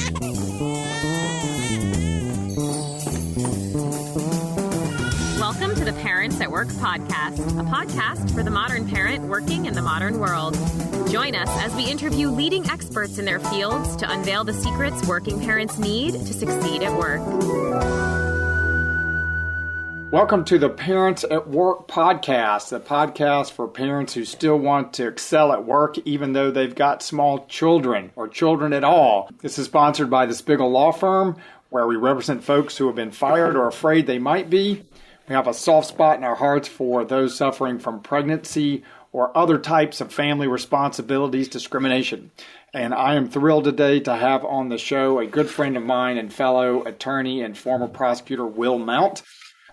Welcome to the Parents at Work podcast, a podcast for the modern parent working in the modern world. Join us as we interview leading experts in their fields to unveil the secrets working parents need to succeed at work. Welcome to the Parents at Work podcast, the podcast for parents who still want to excel at work even though they've got small children or children at all. This is sponsored by the Spiegel Law Firm, where we represent folks who have been fired or afraid they might be. We have a soft spot in our hearts for those suffering from pregnancy or other types of family responsibilities discrimination. And I am thrilled today to have on the show a good friend of mine and fellow attorney and former prosecutor, Will Mount.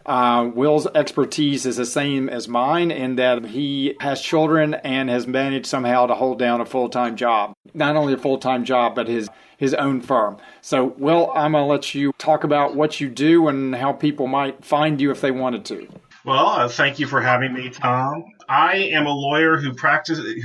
Will's expertise is the same as mine in that he has children and has managed somehow to hold down a full-time job. Not only a full-time job, but his own firm. So, Will, I'm going to let you talk about what you do and how people might find you if they wanted to. Well, thank you for having me, Tom. I am a lawyer who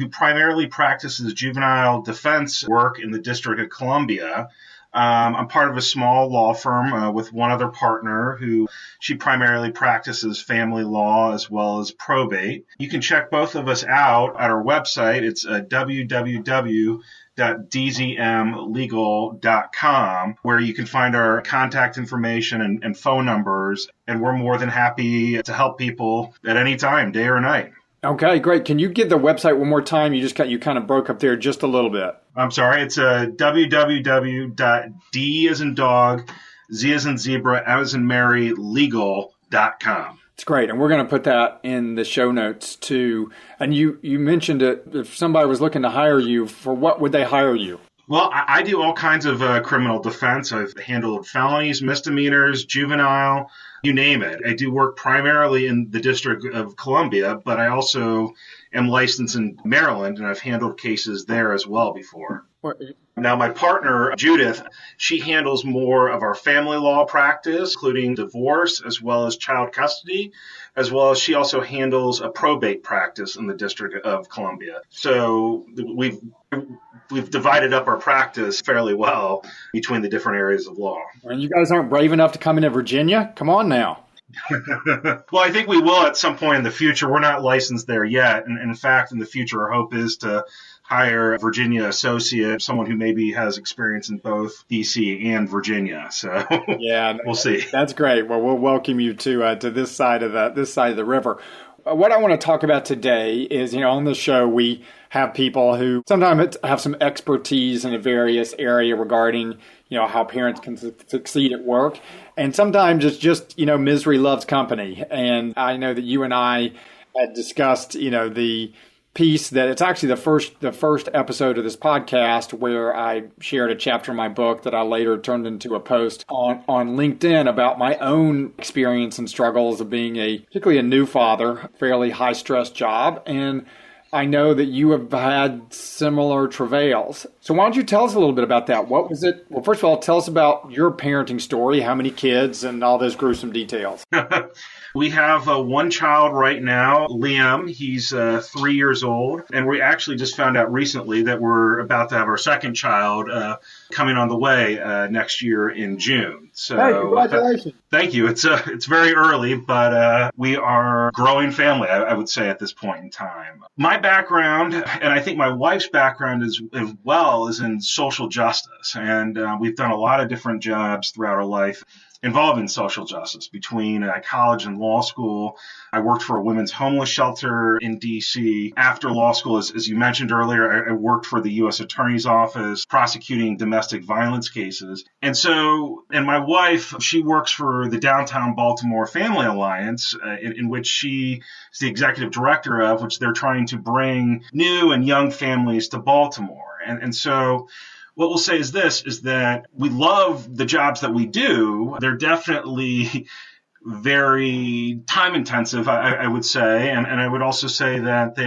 primarily practices juvenile defense work in the District of Columbia. I'm part of a small law firm with one other partner who she primarily practices family law as well as probate. You can check both of us out at our website. It's www.dzmlegal.com, where you can find our contact information and phone numbers. And we're more than happy to help people at any time, day or night. Okay, great. Can you give the website one more time? You kind of broke up there just a little bit. I'm sorry. It's www.d as in dog, z as in zebra, m as in Mary, legal.com. It's great. And we're going to put that in the show notes too. And you mentioned it. If somebody was looking to hire you, for what would they hire you? Well, I do all kinds of criminal defense. I've handled felonies, misdemeanors, juvenile, you name it. I do work primarily in the District of Columbia, but I also am licensed in Maryland, and I've handled cases there as well before. Now, my partner, Judith, she handles more of our family law practice, including divorce as well as child custody, as well as she also handles a probate practice in the District of Columbia. So we've divided up our practice fairly well between the different areas of law. And you guys aren't brave enough to come into Virginia? Come on now. Well, I think we will at some point in the future. We're not licensed there yet. And in fact, in the future, our hope is to hire a Virginia associate, someone who maybe has experience in both D.C. and Virginia. So yeah, we'll see. That's great. Well, we'll welcome you to this side of the river. What I want to talk about today is, on the show, we have people who sometimes have some expertise in a various area regarding, how parents can succeed at work. And sometimes it's just, misery loves company. And I know that you and I had discussed, the piece that it's actually the first episode of this podcast where I shared a chapter in my book that I later turned into a post on LinkedIn about my own experience and struggles of being particularly a new father, fairly high stress job. And I know that you have had similar travails. So why don't you tell us a little bit about that? What was it? Well, first of all, tell us about your parenting story, how many kids, and all those gruesome details. We have one child right now, Liam. He's 3 years old. And we actually just found out recently that we're about to have our second child coming on the way next year in June. So, hey, congratulations. Thank you. It's very early, but we are a growing family, I would say, at this point in time. My background, and I think my wife's background as well, is in social justice. And we've done a lot of different jobs throughout our life involved in social justice. Between college and law school, I worked for a women's homeless shelter in D.C. After law school, as you mentioned earlier, I worked for the U.S. Attorney's Office prosecuting domestic violence cases. And my wife, she works for the Downtown Baltimore Family Alliance, in which she is the executive director of, which they're trying to bring new and young families to Baltimore. And so what we'll say is this, is that we love the jobs that we do. They're definitely very time intensive, I would say. And I would also say that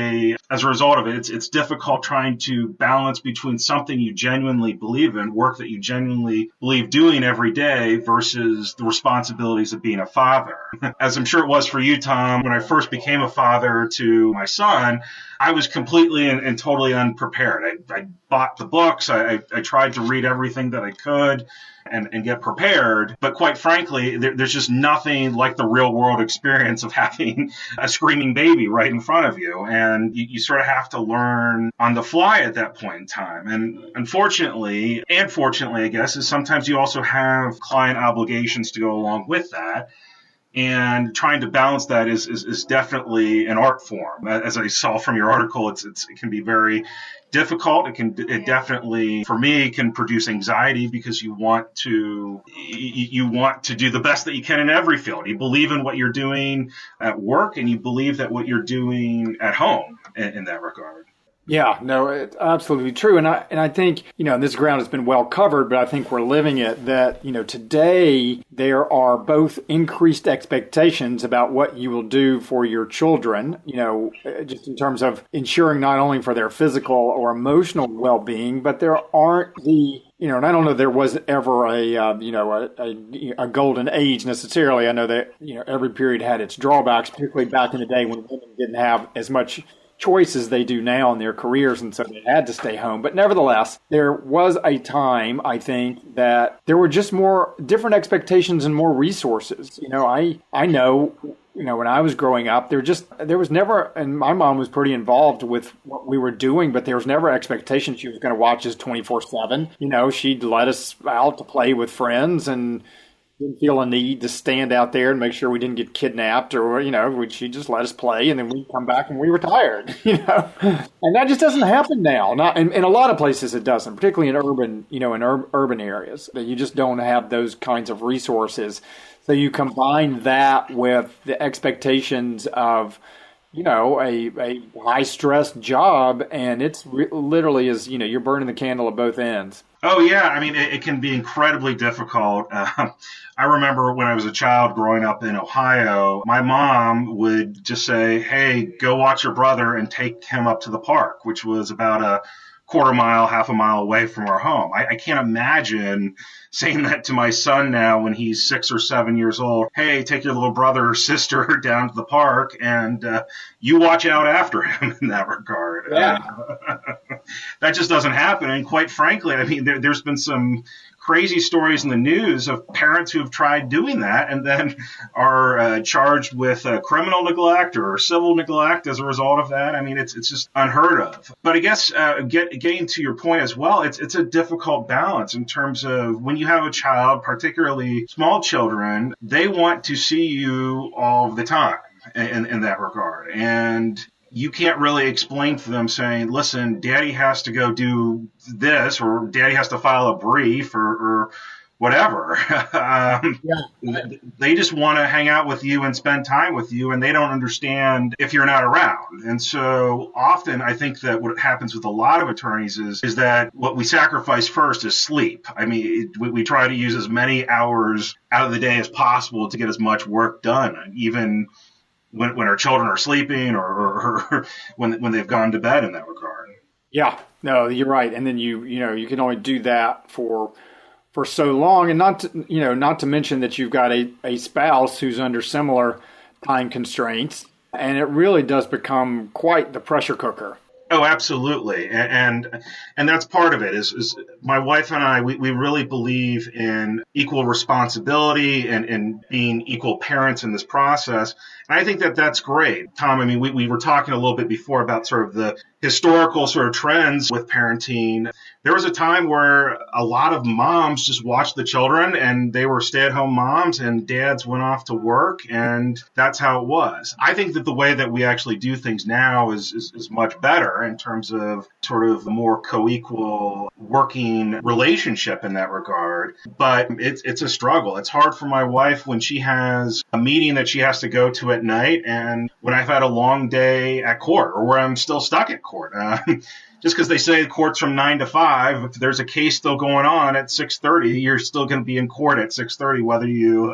as a result of it, it's difficult trying to balance between something you genuinely believe in, work that you genuinely believe doing every day, versus the responsibilities of being a father. As I'm sure it was for you, Tom, when I first became a father to my son, I was completely and totally unprepared. I bought the books. I tried to read everything that I could and get prepared. But quite frankly, there's just nothing like the real world experience of having a screaming baby right in front of you. And you sort of have to learn on the fly at that point in time. And unfortunately, and fortunately, I guess, is sometimes you also have client obligations to go along with that. And trying to balance that is definitely an art form. As I saw from your article, it can be very difficult. It definitely, for me, can produce anxiety because you want to do the best that you can in every field. You believe in what you're doing at work, and you believe that what you're doing at home in that regard. Yeah, no, it's absolutely true. And I think, this ground has been well covered, but I think we're living it that, today there are both increased expectations about what you will do for your children, just in terms of ensuring not only for their physical or emotional well-being, but there aren't and I don't know there was ever a golden age necessarily. I know that, every period had its drawbacks, particularly back in the day when women didn't have as much choices they do now in their careers, and so they had to stay home. But nevertheless, there was a time, I think, that there were just more different expectations and more resources. I know, when I was growing up, there was never, and my mom was pretty involved with what we were doing, but there was never expectation she was going to watch us 24/7. She'd let us out to play with friends and didn't feel a need to stand out there and make sure we didn't get kidnapped, or she'd just let us play, and then we'd come back and we were tired. And that just doesn't happen now. Not in a lot of places it doesn't, particularly in urban areas. You just don't have those kinds of resources. So you combine that with the expectations of a high stress job, and it's literally you're burning the candle at both ends. Oh, yeah. I mean, it can be incredibly difficult. I remember when I was a child growing up in Ohio, my mom would just say, hey, go watch your brother and take him up to the park, which was about a quarter mile, half a mile away from our home. I can't imagine saying that to my son now when he's 6 or 7 years old. Hey, take your little brother or sister down to the park and you watch out after him in that regard. Yeah. That just doesn't happen. And quite frankly, I mean, there's been some crazy stories in the news of parents who've tried doing that and then are charged with criminal neglect or civil neglect as a result of that. I mean, it's just unheard of. But I guess getting to your point as well, it's a difficult balance in terms of when you have a child, particularly small children, they want to see you all the time in that regard. And you can't really explain to them saying, listen, daddy has to go do this, or daddy has to file a brief or whatever. They just want to hang out with you and spend time with you, and they don't understand if you're not around. And so often I think that what happens with a lot of attorneys is that what we sacrifice first is sleep. I mean, we try to use as many hours out of the day as possible to get as much work done, even when our children are sleeping or when they've gone to bed in that regard. Yeah, no, you're right. And then you can only do that for so long, and not to mention that you've got a spouse who's under similar time constraints, and it really does become quite the pressure cooker. Oh, absolutely. And that's part of it is my wife and I, we really believe in equal responsibility and being equal parents in this process. And I think that that's great. Tom, I mean, we were talking a little bit before about sort of the historical sort of trends with parenting. There was a time where a lot of moms just watched the children and they were stay-at-home moms and dads went off to work, and that's how it was. I think that the way that we actually do things now is much better in terms of sort of the more co-equal working relationship in that regard. But it's a struggle. It's hard for my wife when she has a meeting that she has to go to at night, and when I've had a long day at court or where I'm still stuck at court. Just because they say court's from 9 to 5, if there's a case still going on at 6:30, you're still going to be in court at 6:30, whether you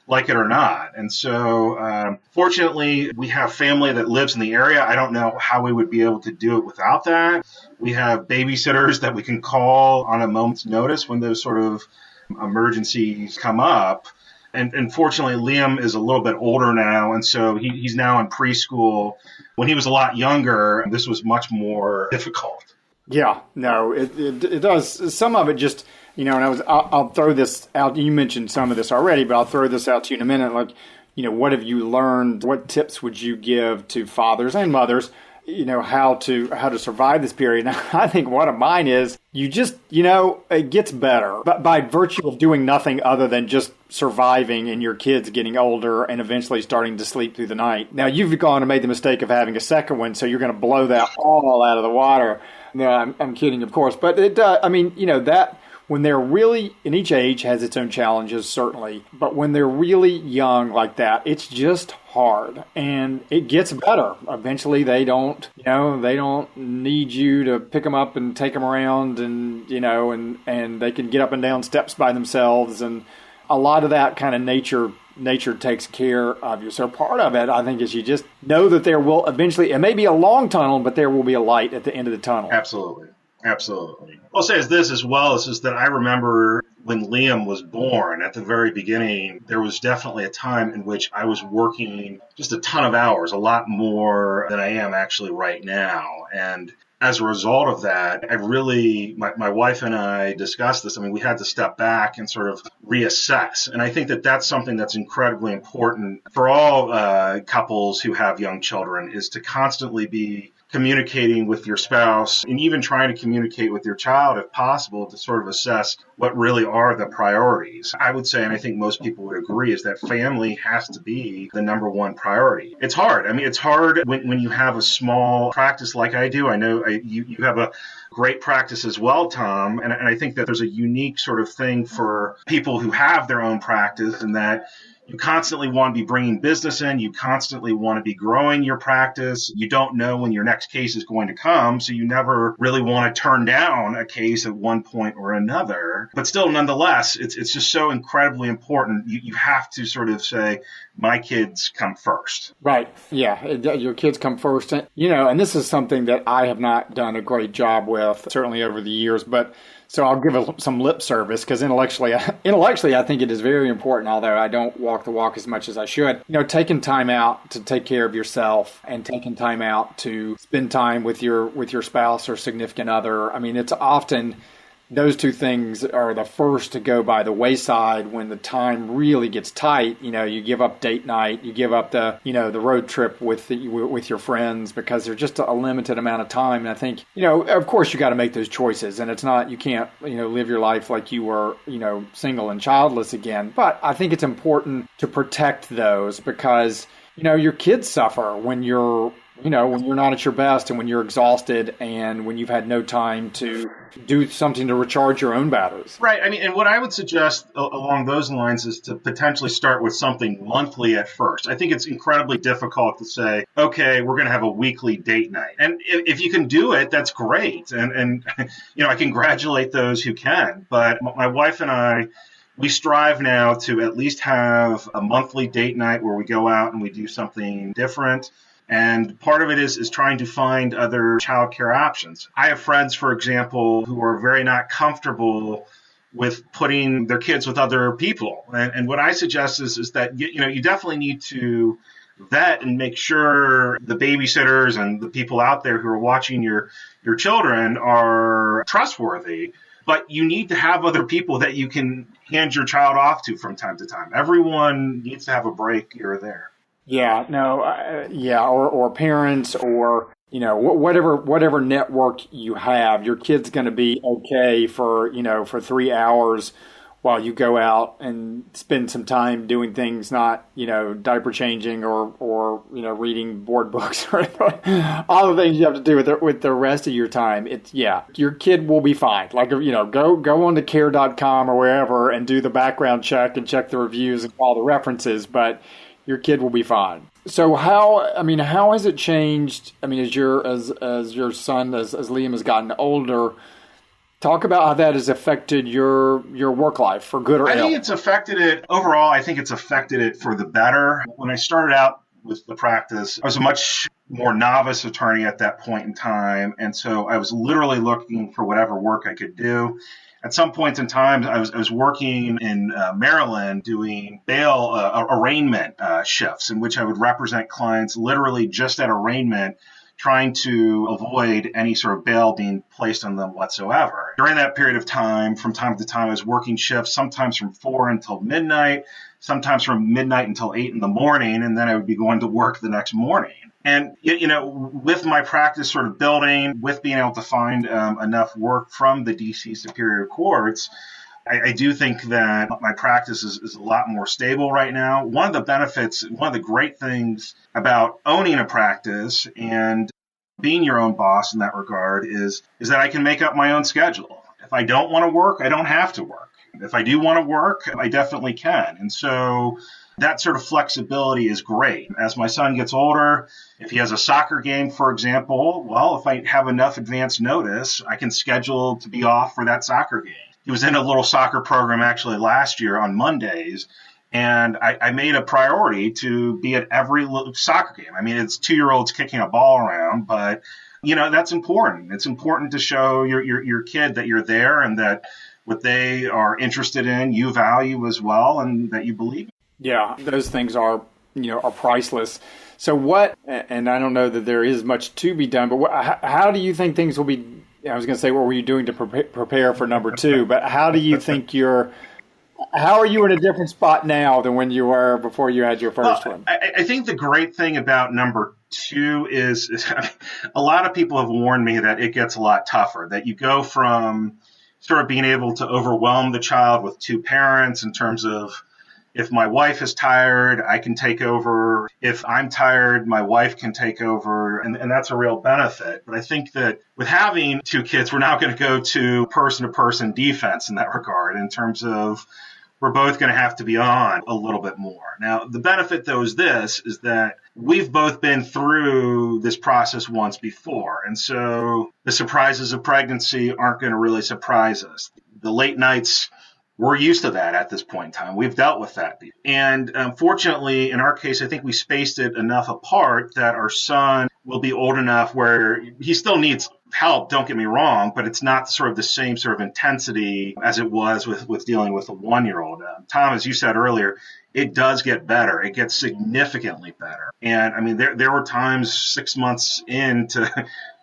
like it or not. And so, fortunately, we have family that lives in the area. I don't know how we would be able to do it without that. We have babysitters that we can call on a moment's notice when those sort of emergencies come up. And fortunately, Liam is a little bit older now, and so he's now in preschool. When he was a lot younger, this was much more difficult. Yeah, no, it does. Some of it just, and I'll throw this out. You mentioned some of this already, but I'll throw this out to you in a minute. Like, what have you learned? What tips would you give to fathers and mothers, how to survive this period? And I think one of mine is you just, it gets better. But by virtue of doing nothing other than just surviving and your kids getting older and eventually starting to sleep through the night. Now, you've gone and made the mistake of having a second one, so you're going to blow that all out of the water. No, I'm kidding, of course. But it does. That when they're really, and each age has its own challenges, certainly. But when they're really young like that, it's just hard, and it gets better. Eventually, they don't need you to pick them up and take them around, and and they can get up and down steps by themselves, and a lot of that kind of nature takes care of you. So part of it, I think, is you just know that there will eventually, it may be a long tunnel, but there will be a light at the end of the tunnel. Absolutely. I'll say this as well, is that I remember when Liam was born, at the very beginning, there was definitely a time in which I was working just a ton of hours, a lot more than I am actually right now. And as a result of that, my wife and I discussed this. We had to step back and sort of reassess. And I think that that's something that's incredibly important for all couples who have young children, is to constantly be communicating with your spouse and even trying to communicate with your child if possible to sort of assess what really are the priorities. I would say, and I think most people would agree, is that family has to be the number one priority. It's hard. It's hard when you have a small practice like I do. I know you have a great practice as well, Tom, and I think that there's a unique sort of thing for people who have their own practice, and that you constantly want to be bringing business in. You constantly want to be growing your practice. You don't know when your next case is going to come, so you never really want to turn down a case at one point or another. But still, nonetheless, it's just so incredibly important. You have to sort of say, my kids come first. Right. Yeah. Your kids come first. And this is something that I have not done a great job with, certainly over the years, but so I'll give some lip service, because intellectually, I think it is very important, although I don't walk the walk as much as I should. Taking time out to take care of yourself and taking time out to spend time with your spouse or significant other. It's often those two things are the first to go by the wayside when the time really gets tight. You give up date night, you give up the road trip with your friends, because there's just a limited amount of time. And I think, of course you got to make those choices, and it's not, you can't, live your life like you were, single and childless again. But I think it's important to protect those, because, your kids suffer when you're not at your best, and when you're exhausted, and when you've had no time to do something to recharge your own batteries. Right. And what I would suggest along those lines is to potentially start with something monthly at first. I think it's incredibly difficult to say, okay, we're going to have a weekly date night. And if you can do it, that's great. And I congratulate those who can. But my wife and I, we strive now to at least have a monthly date night where we go out and we do something different. And part of it is trying to find other childcare options. I have friends, for example, who are very not comfortable with putting their kids with other people. And what I suggest is that, you definitely need to vet and make sure the babysitters and the people out there who are watching your children are trustworthy. But you need to have other people that you can hand your child off to from time to time. Everyone needs to have a break here or there. Yeah, no, or parents, or whatever network you have. Your kid's going to be okay for 3 hours while you go out and spend some time doing things, not diaper changing or reading board books or all the things you have to do with the rest of your time. Your kid will be fine. Like go on to care.com or wherever and do the background check and check the reviews and all the references, but your kid will be fine. So how has it changed? As your son, as Liam has gotten older, Talk about how that has affected your work life for good or ill. I think it's affected it overall. I think it's affected it for the better. When I started out with the practice, I was a much more novice attorney at that point in time. And so I was literally looking for whatever work I could do. At some points in time, I was working in Maryland doing bail arraignment shifts in which I would represent clients literally just at arraignment, trying to avoid any sort of bail being placed on them whatsoever. During that period of time, from time to time, I was working shifts, sometimes from 4 until midnight, sometimes from midnight until 8 in the morning, and then I would be going to work the next morning. And, with my practice sort of building, with being able to find enough work from the DC Superior Courts, I do think that my practice is a lot more stable right now. One of the benefits, one of the great things about owning a practice and being your own boss in that regard is that I can make up my own schedule. If I don't want to work, I don't have to work. If I do want to work, I definitely can. And so that sort of flexibility is great. As my son gets older, if he has a soccer game, for example, well, if I have enough advance notice, I can schedule to be off for that soccer game. He was in a little soccer program actually last year on Mondays, and I made a priority to be at every soccer game. I mean, it's 2-year-olds kicking a ball around, but, that's important. It's important to show your kid that you're there and that what they are interested in, you value as well, and that you believe in. Yeah, those things are priceless. So what, and I don't know that there is much to be done, but how do you think things will be? I was going to say, what were you doing to prepare for number 2? But how do you think how are you in a different spot now than when you were before you had your first one? I think the great thing about number 2 is a lot of people have warned me that it gets a lot tougher, that you go from sort of being able to overwhelm the child with 2 parents in terms of, if my wife is tired, I can take over. If I'm tired, my wife can take over. And that's a real benefit. But I think that with having 2 kids, we're now going to go to person-to-person defense in that regard, in terms of we're both going to have to be on a little bit more. Now, the benefit, though, is that we've both been through this process once before. And so the surprises of pregnancy aren't going to really surprise us. The late nights, we're used to that at this point in time. We've dealt with that. And fortunately, in our case, I think we spaced it enough apart that our son will be old enough where he still needs help, don't get me wrong, but it's not sort of the same sort of intensity as it was with dealing with a 1-year-old. Tom, as you said earlier, it does get better. It gets significantly better. And I mean, there were times 6 months into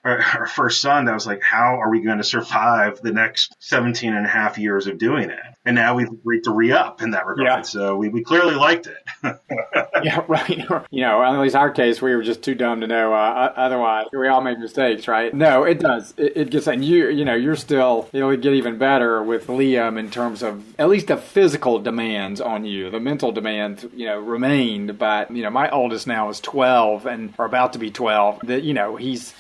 our first son that was like, how are we going to survive the next 17 and a half years of doing it? And now we've agreed to re-up in that regard. Yeah. So we clearly liked it. Yeah, right. At least our case, we were just too dumb to know. Otherwise, we all make mistakes, right? No, it does. It gets, and you're still, it'll get even better with Liam in terms of at least the physical demands on you. The mental demands, remained. But, my oldest now is 12 or about to be 12. That,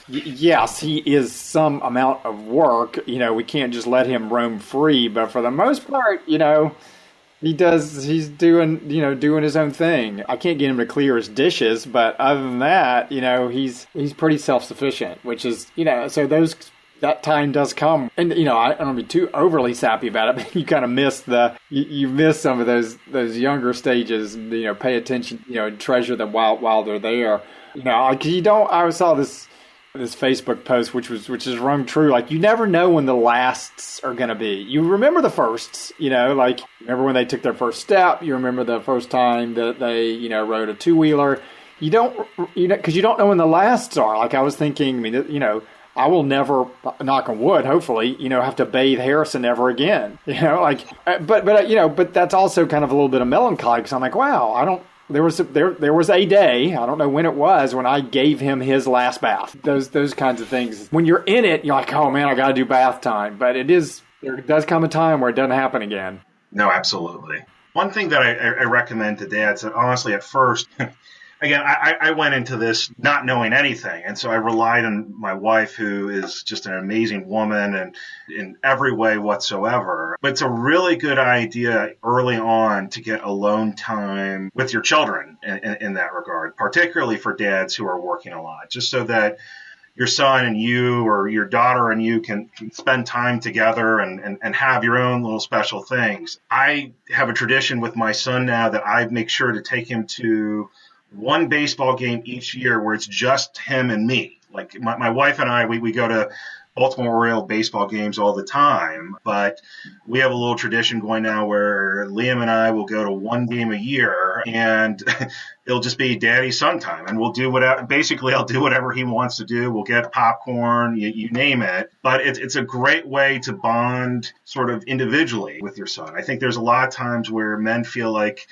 yes, he is some amount of work. We can't just let him roam free. But for the most part, he's doing his own thing. I can't get him to clear his dishes, but other than that, he's pretty self-sufficient, which is, so that time does come. And, I don't be too overly sappy about it, but you kind of miss you miss some of those younger stages, pay attention, treasure them while they're there. I saw this Facebook post, which is rung true. Like, you never know when the lasts are going to be. You remember the firsts, remember when they took their first step. You remember the first time that they, rode a 2-wheeler. You don't, because you don't know when the lasts are. Like, I was thinking, I will never, knock on wood, hopefully, have to bathe Harrison ever again. But that's also kind of a little bit of melancholy, because I'm like, wow, There was a day, I don't know when it was, when I gave him his last bath. Those kinds of things. When you're in it, you're like, oh man, I got to do bath time. But there does come a time where it doesn't happen again. No, absolutely. One thing that I recommend to dads, that honestly at first, again, I went into this not knowing anything. And so I relied on my wife, who is just an amazing woman and in every way whatsoever. But it's a really good idea early on to get alone time with your children in that regard, particularly for dads who are working a lot, just so that your son and you or your daughter and you can spend time together and have your own little special things. I have a tradition with my son now that I make sure to take him to one baseball game each year where it's just him and me. Like my wife and I, we go to Baltimore Oriole baseball games all the time, but we have a little tradition going now where Liam and I will go to one game a year, and it'll just be daddy-son time, and we'll do whatever. Basically, I'll do whatever he wants to do. We'll get popcorn, you name it. But it's a great way to bond sort of individually with your son. I think there's a lot of times where men feel like,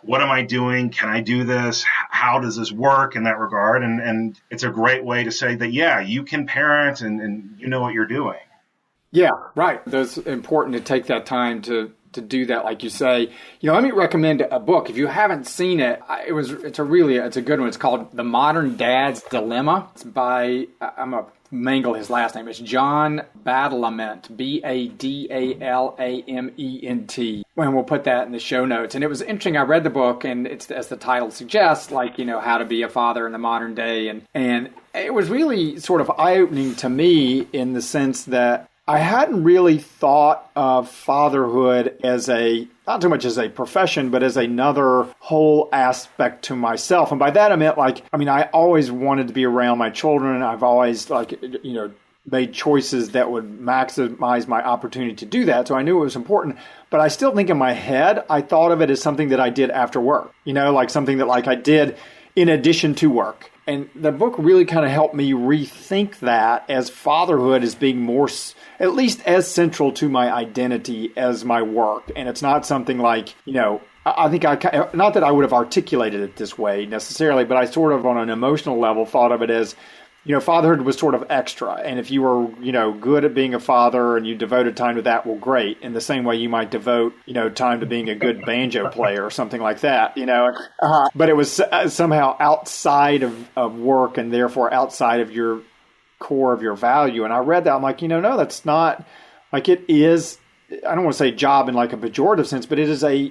what am I doing? Can I do this? How does this work in that regard? And it's a great way to say that, yeah, you can parent and you know what you're doing. Yeah, right. It's important to take that time to do that, like you say. Let me recommend a book. If you haven't seen it, it's a good one. It's called The Modern Dad's Dilemma. It's by, I'm going to mangle his last name. It's John Badalament, Badalament. And we'll put that in the show notes. And it was interesting. I read the book, and it's, as the title suggests, like, how to be a father in the modern day. And it was really sort of eye-opening to me in the sense that I hadn't really thought of fatherhood as not so much as a profession, but as another whole aspect to myself. And by that I meant I always wanted to be around my children. I've always made choices that would maximize my opportunity to do that. So I knew it was important, but I still think in my head, I thought of it as something that I did after work, like something that I did in addition to work. And the book really kind of helped me rethink that as fatherhood as being more, at least as central to my identity as my work. And it's not something I think not that I would have articulated it this way necessarily, but I sort of on an emotional level thought of it as, fatherhood was sort of extra. And if you were, good at being a father and you devoted time to that, well, great. In the same way you might devote, time to being a good banjo player or something like that, But it was somehow outside of work and therefore outside of your core of your value. And I read that. I'm like, no, that's not it is. I don't want to say job in a pejorative sense, but it is a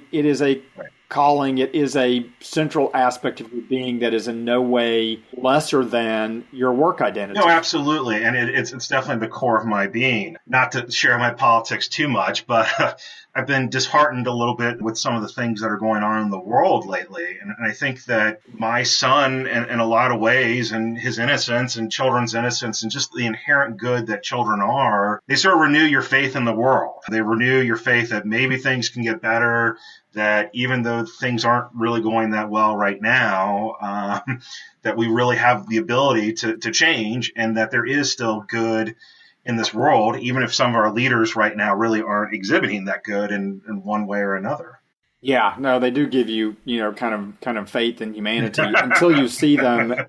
right. Calling. It is a central aspect of your being that is in no way lesser than your work identity. No, absolutely. And it's definitely the core of my being. Not to share my politics too much, but I've been disheartened a little bit with some of the things that are going on in the world lately. And I think that my son, in a lot of ways, and his innocence and children's innocence and just the inherent good that children are, they sort of renew your faith in the world. They renew your faith that maybe things can get better, that even though things aren't really going that well right now, that we really have the ability to change and that there is still good in this world, even if some of our leaders right now really aren't exhibiting that good in one way or another. Yeah, no, they do give you, kind of faith in humanity until you see them, at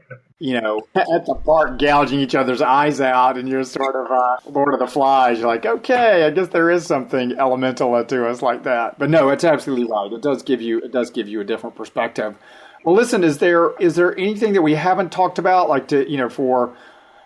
the park gouging each other's eyes out and you're sort of Lord of the Flies. You're like, okay, I guess there is something elemental to us like that. But no, it's absolutely right. It does give you a different perspective. Well, listen, is there anything that we haven't talked about, for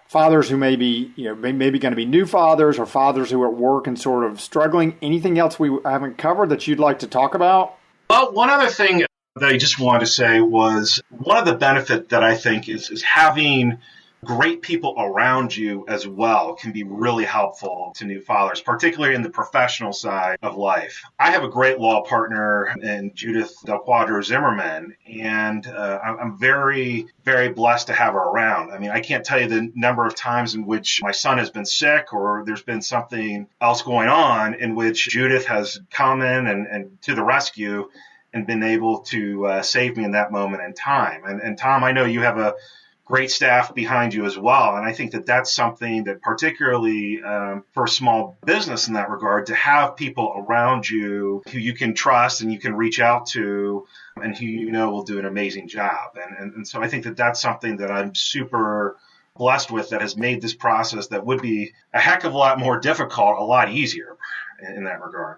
fathers who may be going to be new fathers or fathers who are at work and sort of struggling? Anything else we haven't covered that you'd like to talk about? Well, one other thing that I just wanted to say was one of the benefits that I think is having great people around you as well can be really helpful to new fathers, particularly in the professional side of life. I have a great law partner in Judith Del Quadro Zimmerman, and I'm very, very blessed to have her around. I mean, I can't tell you the number of times in which my son has been sick or there's been something else going on in which Judith has come in and to the rescue and been able to save me in that moment in time. And Tom, I know you have a great staff behind you as well. And I think that that's something that particularly for a small business in that regard, to have people around you who you can trust and you can reach out to and who will do an amazing job. And so I think that that's something that I'm super blessed with that has made this process that would be a heck of a lot more difficult, a lot easier in that regard.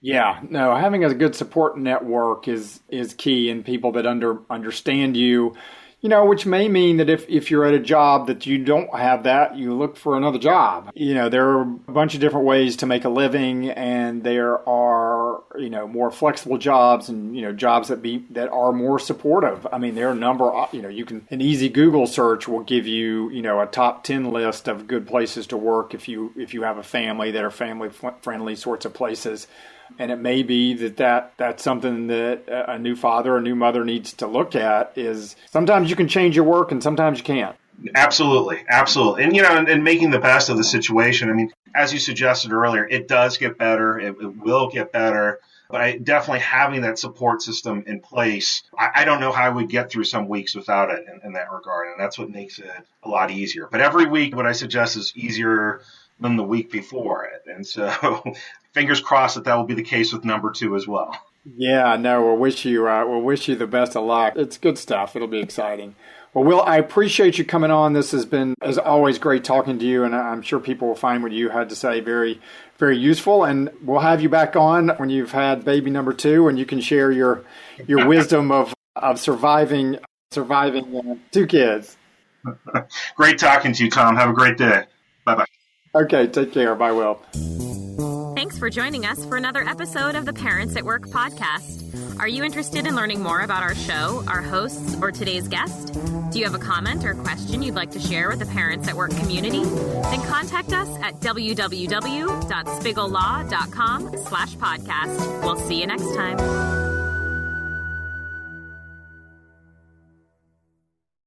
Yeah, no, having a good support network is key, and people that understand you, which may mean that if you're at a job that you don't have that, you look for another job. There are a bunch of different ways to make a living, and there are are, more flexible jobs and, jobs that are more supportive. I mean, there are a number of, an easy Google search will give you, a top 10 list of good places to work if you have a family that are family friendly sorts of places. And it may be that's something that a new father or new mother needs to look at is sometimes you can change your work and sometimes you can't. Absolutely. And, and making the best of the situation. I mean, as you suggested earlier, it does get better. It will get better. But definitely having that support system in place, I don't know how I would get through some weeks without it in that regard. And that's what makes it a lot easier. But every week, what I suggest is easier than the week before it. And so fingers crossed that will be the case with number 2 as well. Yeah, no, we'll wish you the best of luck. It's good stuff. It'll be exciting. Well, Will, I appreciate you coming on. This has been, as always, great talking to you, and I'm sure people will find what you had to say very, very useful. And we'll have you back on when you've had baby number 2, and you can share your wisdom of surviving 2 kids. Great talking to you, Tom. Have a great day. Bye-bye. Okay, take care. Bye, Will. Thanks for joining us for another episode of the Parents at Work podcast. Are you interested in learning more about our show, our hosts, or today's guest? Do you have a comment or question you'd like to share with the Parents at Work community? Then contact us at www.spigellaw.com/podcast. We'll see you next time.